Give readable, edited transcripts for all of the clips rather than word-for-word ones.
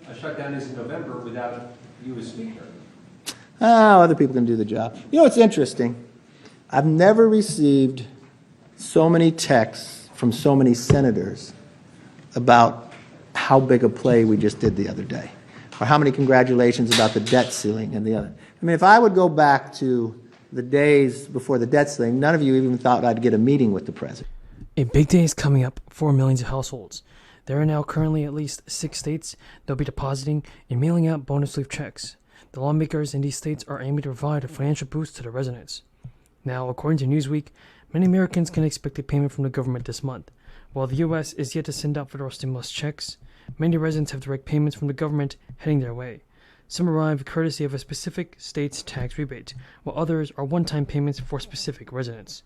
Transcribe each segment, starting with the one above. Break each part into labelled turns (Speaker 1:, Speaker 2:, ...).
Speaker 1: a shutdown is in November without you as speaker.
Speaker 2: Oh, other people can do the job. You know, it's interesting. I've never received so many texts from so many senators about how big a play we just did the other day, or how many congratulations about the debt ceiling and the other. I mean, if I would go back to the days before the debt ceiling, none of you even thought I'd get a meeting with the president.
Speaker 3: A big day is coming up for millions of households. There are now currently at least 6 states that will be depositing and mailing out bonus relief checks. The lawmakers in these states are aiming to provide a financial boost to their residents. Now, according to Newsweek, many Americans can expect a payment from the government this month. While the U.S. is yet to send out federal stimulus checks, many residents have direct payments from the government heading their way. Some arrive courtesy of a specific state's tax rebate, while others are one-time payments for specific residents.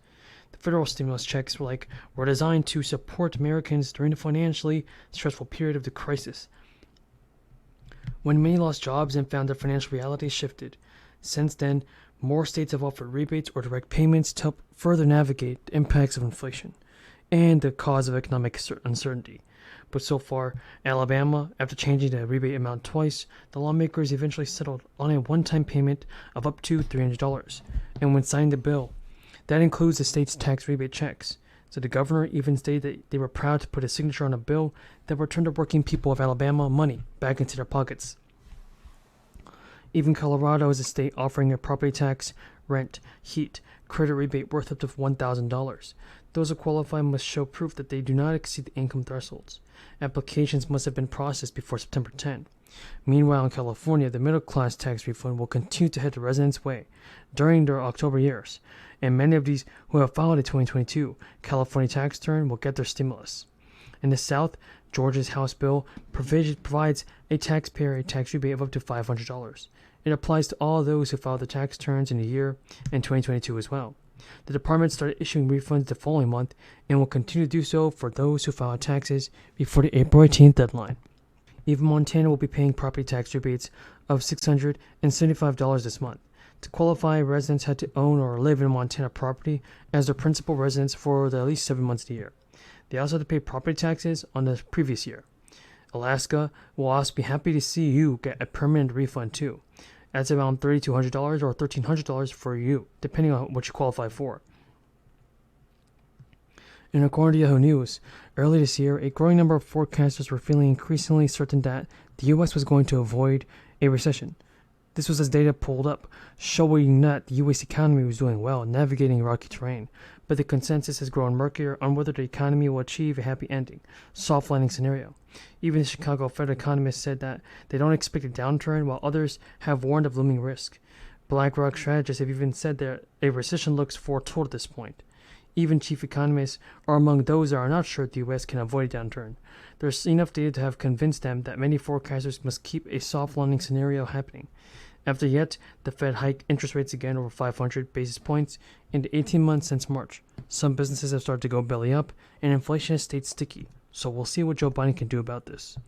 Speaker 3: The federal stimulus checks were designed to support Americans during the financially stressful period of the crisis, when many lost jobs and found their financial reality shifted. Since then, more states have offered rebates or direct payments to help further navigate the impacts of inflation and the cause of economic uncertainty. But so far, Alabama, after changing the rebate amount twice, the lawmakers eventually settled on a one-time payment of up to $300. And when signing the bill, that includes the state's tax rebate checks. So the governor even stated that they were proud to put a signature on a bill that would return the working people of Alabama money back into their pockets. Even Colorado is a state offering a property tax, rent, heat, credit rebate worth up to $1,000. Those who qualify must show proof that they do not exceed the income thresholds. Applications must have been processed before September 10. Meanwhile, in California, the middle-class tax refund will continue to head the residents' way during their October years, and many of these who have filed a 2022 California tax return will get their stimulus. In the South, Georgia's House bill provides a taxpayer a tax rebate of up to $500. It applies to all those who filed the tax returns in the year in 2022 as well. The department started issuing refunds the following month and will continue to do so for those who filed taxes before the April 18th deadline. Even Montana will be paying property tax rebates of $675 this month. To qualify, residents had to own or live in Montana property as their principal residence for at least 7 months of the year. They also had to pay property taxes on the previous year. Alaska will also be happy to see you get a permanent refund too. That's around $3,200 or $1,300 for you, depending on what you qualify for. And according to Yahoo News, early this year, a growing number of forecasters were feeling increasingly certain that the U.S. was going to avoid a recession. This was as data pulled up, showing that the U.S. economy was doing well, navigating rocky terrain. But the consensus has grown murkier on whether the economy will achieve a happy ending, soft landing scenario. Even the Chicago Fed economists said that they don't expect a downturn, while others have warned of looming risk. BlackRock strategists have even said that a recession looks foretold at this point. Even chief economists are among those that are not sure the U.S. can avoid a downturn. There's enough data to have convinced them that many forecasters must keep a soft landing scenario happening. After yet, the Fed hiked interest rates again over 500 basis points in the 18 months since March. Some businesses have started to go belly up, and inflation has stayed sticky. So we'll see what Joe Biden can do about this.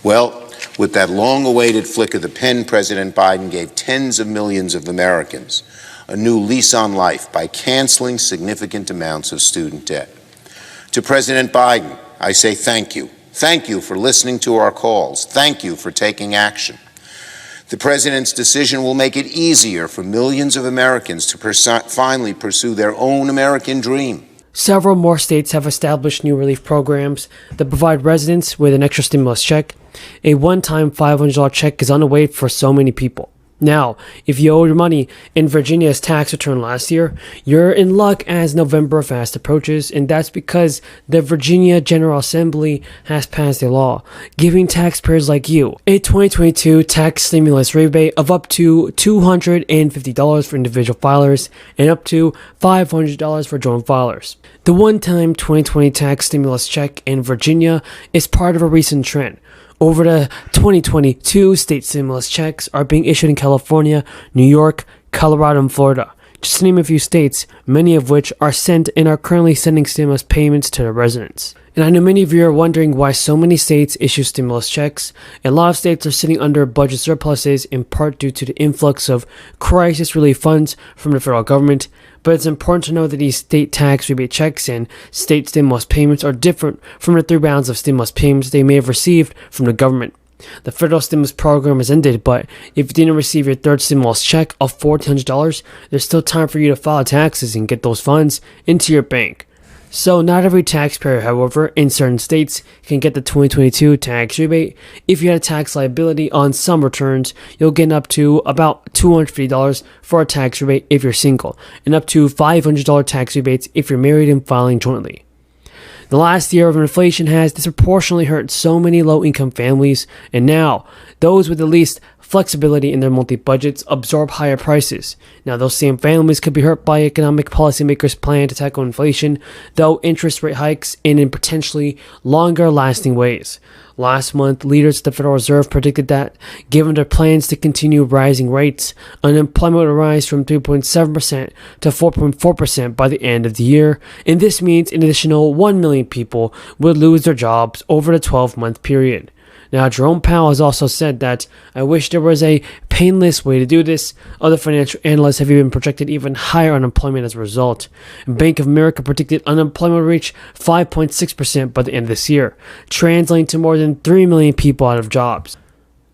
Speaker 4: Well, with that long-awaited flick of the pen, President Biden gave tens of millions of Americans a new lease on life by canceling significant amounts of student debt. To President Biden, I say thank you. Thank you for listening to our calls. Thank you for taking action. The President's decision will make it easier for millions of Americans to finally pursue their own American dream.
Speaker 3: Several more states have established new relief programs that provide residents with an extra stimulus check. A one-time $500 check is on the way for so many people. Now, if you owe your money in Virginia's tax return last year, you're in luck as November fast approaches, and that's because the Virginia General Assembly has passed a law giving taxpayers like you a 2022 tax stimulus rebate of up to $250 for individual filers and up to $500 for joint filers. The one-time 2020 tax stimulus check in Virginia is part of a recent trend. Over the 2022 state stimulus checks are being issued in California, New York, Colorado, and Florida. Just to name a few states, many of which are sent and are currently sending stimulus payments to their residents. And I know many of you are wondering why so many states issue stimulus checks. A lot of states are sitting under budget surpluses in part due to the influx of crisis relief funds from the federal government. But it's important to know that these state tax rebate checks and state stimulus payments are different from the 3 rounds of stimulus payments they may have received from the government. The federal stimulus program has ended, but if you didn't receive your third stimulus check of $1,400, there's still time for you to file taxes and get those funds into your bank. So not every taxpayer, however, in certain states can get the 2022 tax rebate. If you had a tax liability on some returns, you'll get up to about $250 for a tax rebate if you're single, and up to $500 tax rebates if you're married and filing jointly. The last year of inflation has disproportionately hurt so many low-income families, and now those with the least flexibility in their monthly budgets absorb higher prices. Now, those same families could be hurt by economic policymakers' plan to tackle inflation, though interest rate hikes in potentially longer-lasting ways. Last month, leaders at the Federal Reserve predicted that, given their plans to continue rising rates, unemployment would rise from 3.7% to 4.4% by the end of the year, and this means an additional 1 million people would lose their jobs over the 12-month period. Now, Jerome Powell has also said that, "I wish there was a painless way to do this." Other financial analysts have even projected even higher unemployment as a result. Bank of America predicted unemployment would reach 5.6% by the end of this year, translating to more than 3 million people out of jobs.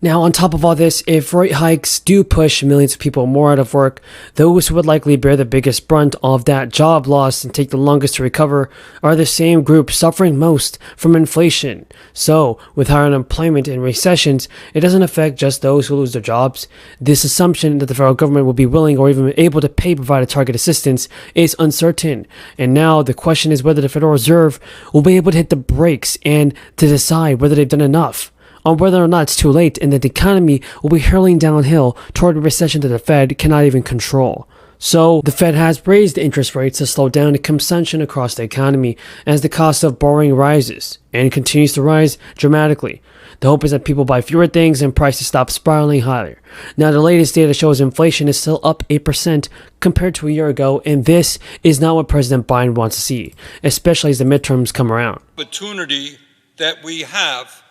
Speaker 3: Now, on top of all this, if rate hikes do push millions of people more out of work, those who would likely bear the biggest brunt of that job loss and take the longest to recover are the same group suffering most from inflation. So, with higher unemployment and recessions, it doesn't affect just those who lose their jobs. This assumption that the federal government will be willing or even able to pay provided target assistance is uncertain. And now the question is whether the Federal Reserve will be able to hit the brakes and to decide whether they've done enough, on whether or not it's too late and that the economy will be hurling downhill toward a recession that the Fed cannot even control. So, the Fed has raised interest rates to slow down the consumption across the economy as the cost of borrowing rises and continues to rise dramatically. The hope is that people buy fewer things and prices stop spiraling higher. Now, the latest data shows inflation is still up 8% compared to a year ago, and this is not what President Biden wants to see, especially as the midterms come around.
Speaker 5: Opportunity that we have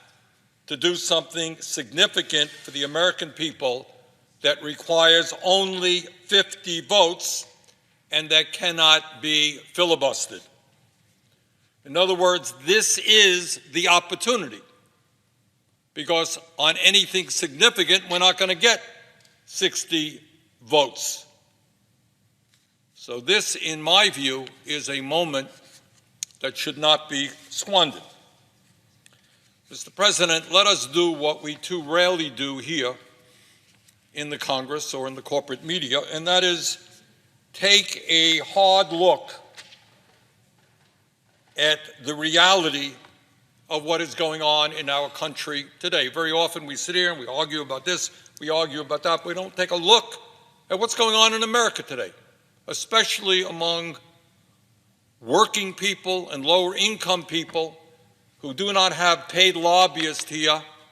Speaker 5: to do something significant for the American people that requires only 50 votes and that cannot be filibustered. In other words, this is the opportunity, because on anything significant, we're not going to get 60 votes. So this, in my view, is a moment that should not be squandered. Mr. President, let us do what we too rarely do here in the Congress or in the corporate media, and that is take a hard look at the reality of what is going on in our country today. Very often we sit here and we argue about this, we argue about that, but we don't take a look at what's going on in America today, especially among working people and lower income people who do not have paid lobbyists here